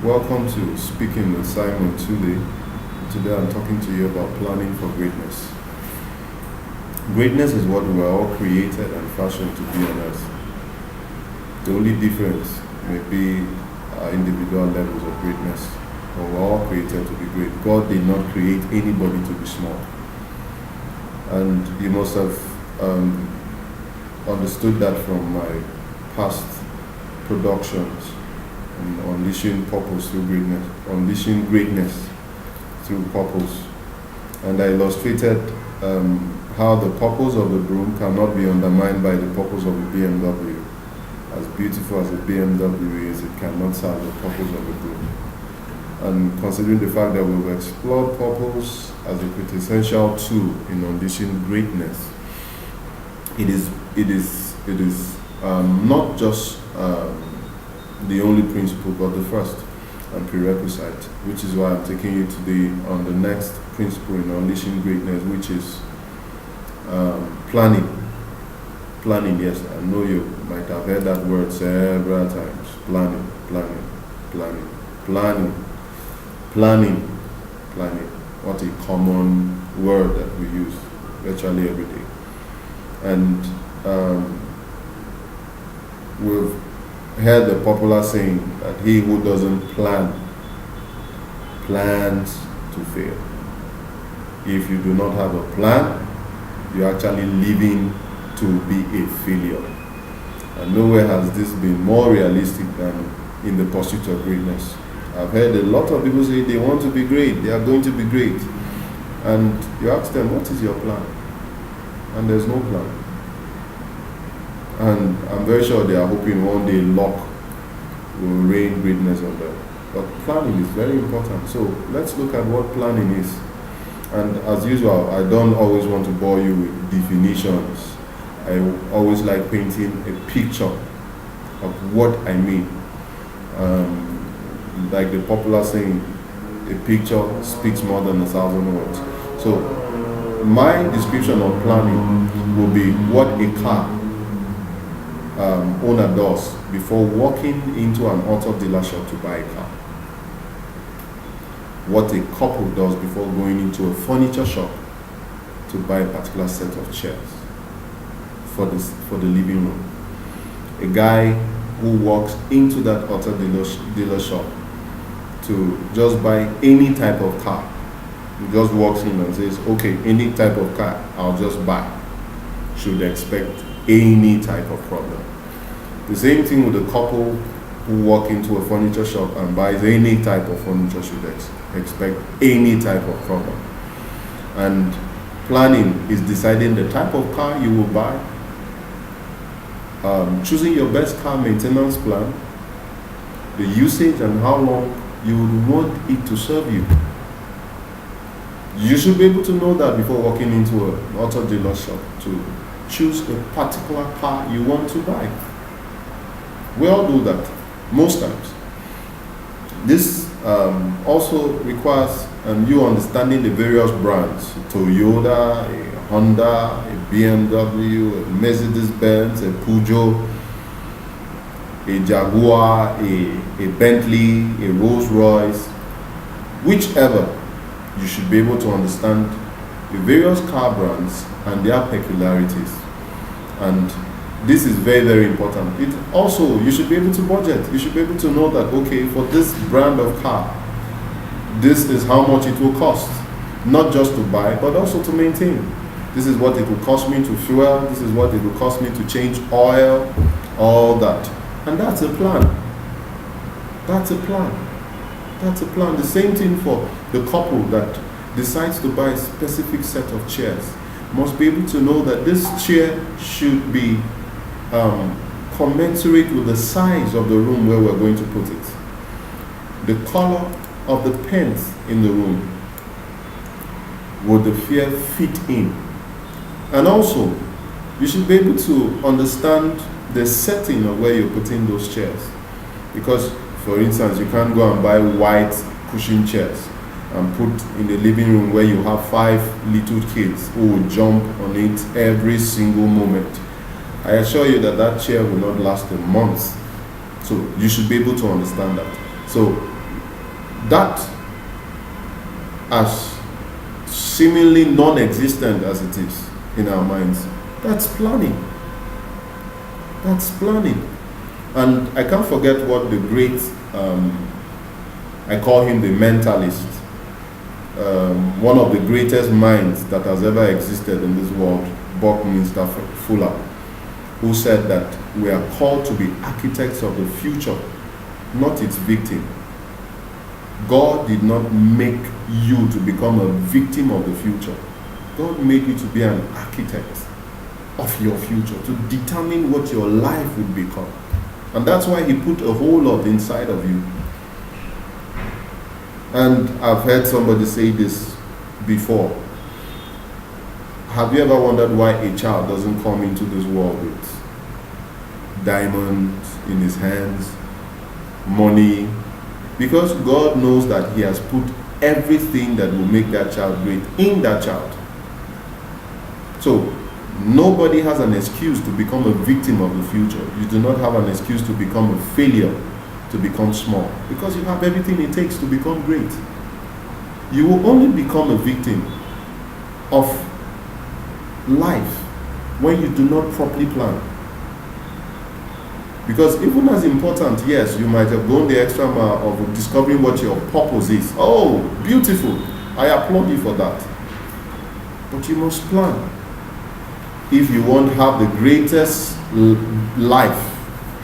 Welcome to Speaking with Simon Tule. Today I'm talking to you about planning for greatness. Greatness is what we are all created and fashioned to be on earth. The only difference may be our individual levels of greatness, but we're all created to be great. God did not create anybody to be small. And you must have understood that from my past productions on unleashing purpose through greatness, unleashing greatness through purpose. And I illustrated how the purpose of the broom cannot be undermined by the purpose of the BMW. As beautiful as the BMW is, it cannot serve the purpose of the broom. And considering the fact that we've explored purpose as a quintessential tool in unleashing greatness, it is not just the only principle, but the first and prerequisite, which is why I'm taking you today on the next principle in unleashing greatness, which is planning. Planning, yes, I know you might have heard that word several times. Planning. What a common word that we use virtually every day. And we've heard the popular saying that he who doesn't plan plans to fail. If you do not have a plan, you're actually living to be a failure. And nowhere has this been more realistic than in the pursuit of greatness. I've heard a lot of people say they want to be great, they are going to be great. And you ask them, what is your plan? And there's no plan. And I'm very sure they are hoping one day luck will rain greatness on them. But planning is very important. So let's look at what planning is. And as usual, I don't always want to bore you with definitions. I always like painting a picture of what I mean. Like the popular saying, a picture speaks more than 1,000 words. So my description of planning will be what a car owner does before walking into an auto dealership to buy a car. What a couple does before going into a furniture shop to buy a particular set of chairs for the living room. A guy who walks into that auto dealer shop to just buy any type of car. He just walks in and says, okay, any type of car, I'll just buy. Should expect any type of problem. The same thing with a couple who walk into a furniture shop and buys any type of furniture should expect any type of problem. And planning is deciding the type of car you will buy, choosing your best car maintenance plan, the usage and how long you would want it to serve you. You should be able to know that before walking into an auto dealer shop to choose a particular car you want to buy. We all do that, most times. This also requires you understanding the various brands: Toyota, a Honda, a BMW, a Mercedes-Benz, a Peugeot, a Jaguar, a Bentley, a Rolls-Royce, whichever. You should be able to understand the various car brands and their peculiarities. And this is very, very important. It also, you should be able to budget. You should be able to know that, okay, for this brand of car, this is how much it will cost. Not just to buy, but also to maintain. This is what it will cost me to fuel. This is what it will cost me to change oil, all that. And that's a plan. That's a plan. That's a plan. The same thing for the couple that decides to buy a specific set of chairs. Must be able to know that this chair should be commensurate with the size of the room where we're going to put it. The color of the pens in the room. Would the chair fit in? And also, you should be able to understand the setting of where you're putting those chairs. Because, for instance, you can't go and buy white cushion chairs and put in the living room where you have 5 little kids who will jump on it every single moment. I assure you that chair will not last a month. So you should be able to understand that. So That, as seemingly non-existent as it is in our minds, that's planning. That's planning. And I can't forget what the great, I call him the mentalist, one of the greatest minds that has ever existed in this world, Buckminster Fuller, who said that we are called to be architects of the future, not its victim. God did not make you to become a victim of the future. God made you to be an architect of your future, to determine what your life would become. And that's why he put a whole lot inside of you. And I've heard somebody say this before. Have you ever wondered why a child doesn't come into this world with diamonds in his hands, money? Because God knows that he has put everything that will make that child great in that child. So nobody has an excuse to become a victim of the future. You do not have an excuse to become a failure, to become small, because you have everything it takes to become great. You will only become a victim of life when you do not properly plan. Because even as important, yes, you might have gone the extra mile of discovering what your purpose is. Oh, beautiful. I applaud you for that. But you must plan. If you want to have the greatest life,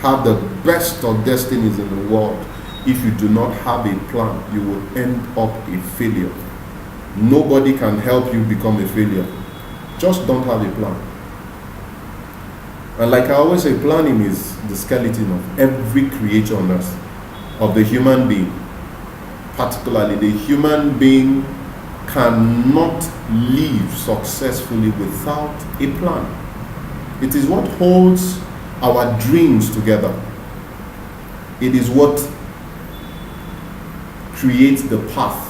have the best of destinies in the world, if you do not have a plan, you will end up a failure. Nobody can help you become a failure. Just don't have a plan. And like I always say, planning is the skeleton of every creature on earth, of the human being. Particularly, the human being cannot live successfully without a plan. It is what holds our dreams together. It is what creates the path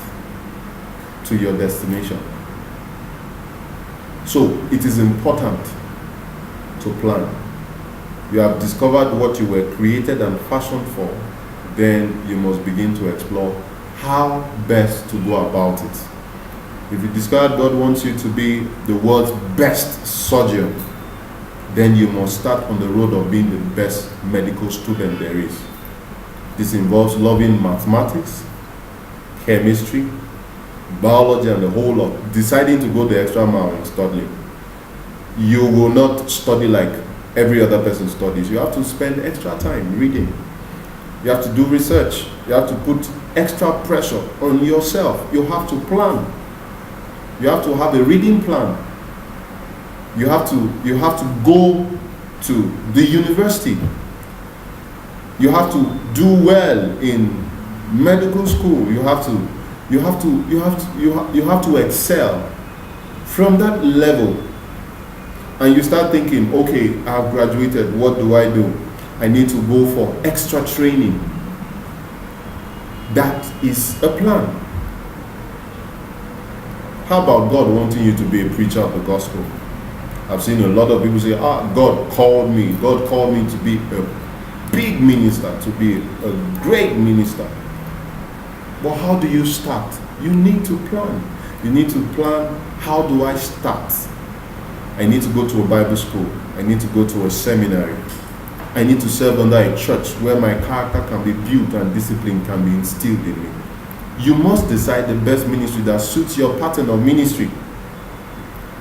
to your destination. So it is important to plan. You have discovered what you were created and fashioned for, then you must begin to explore how best to go about it. If you discover God wants you to be the world's best surgeon, then you must start on the road of being the best medical student there is. This involves loving mathematics, chemistry, biology, and the whole lot. Deciding to go the extra mile in studying. You will not study like every other person studies. You have to spend extra time reading. You have to do research. You have to put extra pressure on yourself. You have to plan. You have to have a reading plan. You have to go to the university. You have to do well in medical school. You have to excel. From that level, and you start thinking, okay, I've graduated, what do? I need to go for extra training. That is a plan. How about God wanting you to be a preacher of the gospel? I've seen a lot of people say, God called me. God called me to be a big minister, to be a great minister. But how do you start? You need to plan. You need to plan, how do I start? I need to go to a Bible school. I need to go to a seminary. I need to serve under a church where my character can be built and discipline can be instilled in me. You must decide the best ministry that suits your pattern of ministry.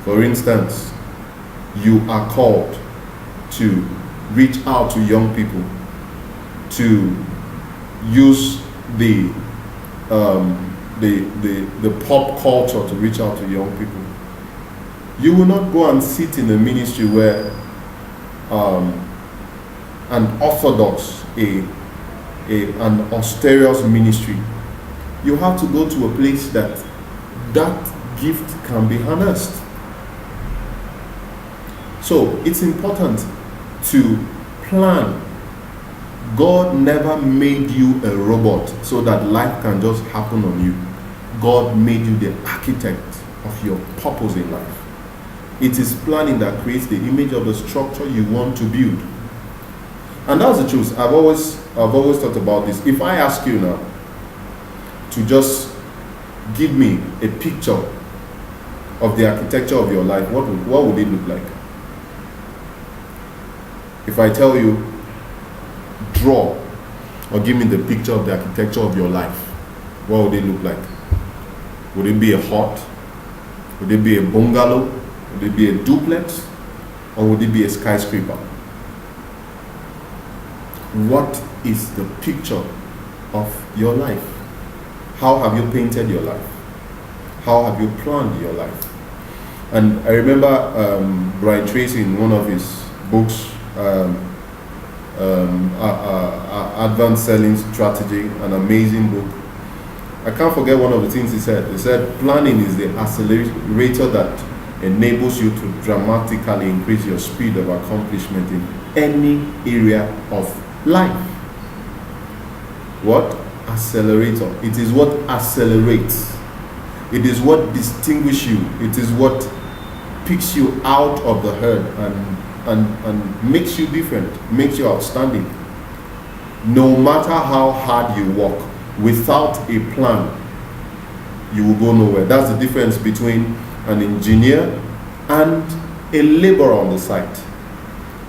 For instance, you are called to reach out to young people, to use the pop culture to reach out to young people. You will not go and sit in a ministry where an orthodox, an austerious ministry. You have to go to a place that gift can be harnessed. So it's important to plan. God never made you a robot so that life can just happen on you. God made you the architect of your purpose in life. It is planning that creates the image of the structure you want to build. And that's the truth. I've always thought about this. If I ask you now, to just give me a picture of the architecture of your life, what would it look like? If I tell you, draw or give me the picture of the architecture of your life, what would it look like? Would it be a hut? Would it be a bungalow? Would it be a duplex? Or would it be a skyscraper? What is the picture of your life? How have you painted your life? How have you planned your life? And I remember Brian Tracy in one of his books, Advanced Selling Strategy, an amazing book. I can't forget one of the things he said. He said, planning is the accelerator that enables you to dramatically increase your speed of accomplishment in any area of life. What? Accelerator. It is what accelerates. It is what distinguishes you. It is what picks you out of the herd and makes you different, makes you outstanding. No matter how hard you work, without a plan, you will go nowhere. That's the difference between an engineer and a laborer on the site.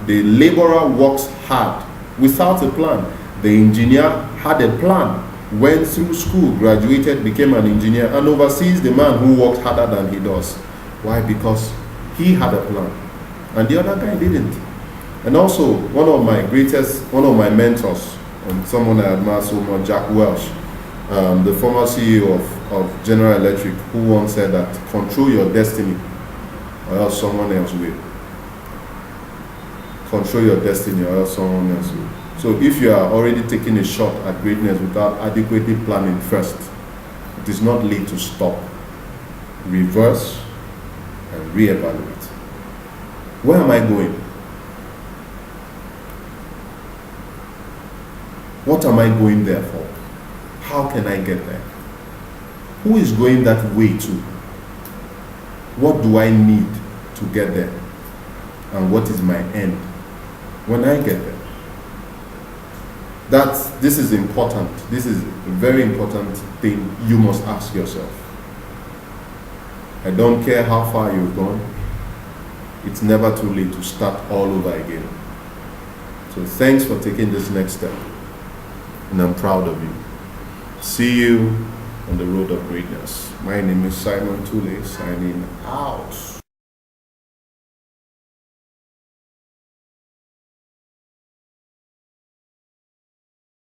The laborer works hard without a plan. The engineer had a plan, went through school, graduated, became an engineer, and oversees the man who worked harder than he does. Why? Because he had a plan, and the other guy didn't. And also, one of my mentors, and someone I admire so much, Jack Welch, the former CEO of General Electric, who once said that control your destiny or else someone else will. Control your destiny or else someone else will. So if you are already taking a shot at greatness without adequately planning first, it is not late to stop, reverse, and reevaluate. Where am I going? What am I going there for? How can I get there? Who is going that way to? What do I need to get there? And what is my end when I get there? This is important. This is a very important thing you must ask yourself. I don't care how far you've gone. It's never too late to start all over again. So thanks for taking this next step. And I'm proud of you. See you on the road of greatness. My name is Simon Tule, signing out.